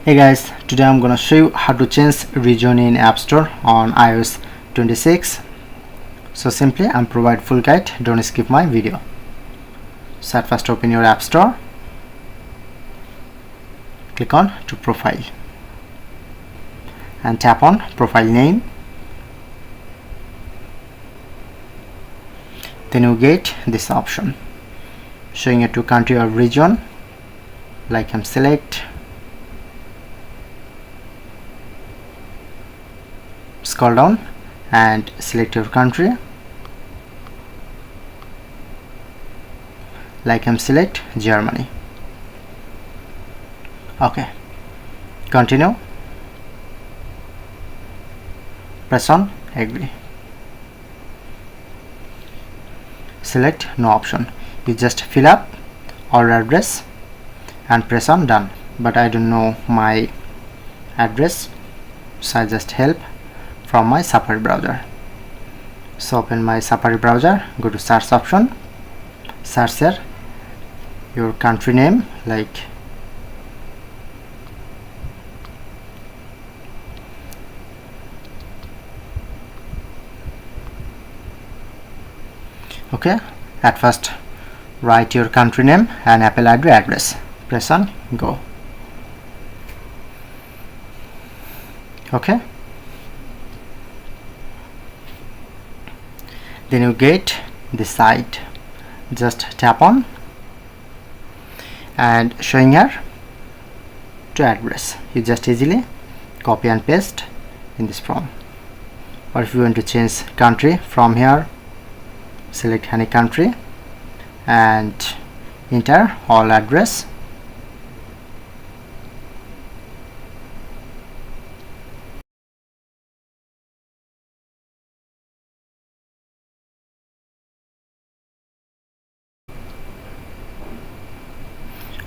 Hey guys, today I'm gonna show you how to change region in App Store on iOS 26. So simply I'm provide full guide, don't skip my video. So at first open your App Store, click on to profile and tap on profile name. Then you get this option showing you to country or region. Like I'm select, scroll down and select your country. Like I'm select Germany. Okay, continue, press on agree, select no option, you just fill up our address and press on done. But I don't know my address, so I just help from my Safari browser. So open my Safari browser, go to search option, search here your country name, like okay, at first write your country name and Apple ID address, press on go. Okay, then you get the site, just tap on and showing here to address, you just easily copy and paste in this form. Or if you want to change country, from here select any country and enter all address.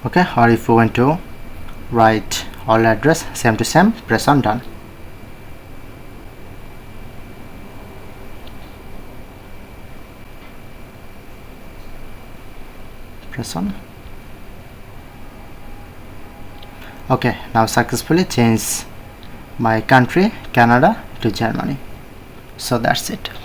Okay, or if you want to write all address same to same, press on done. Press on. Okay, now successfully change my country Canada to Germany. So that's it.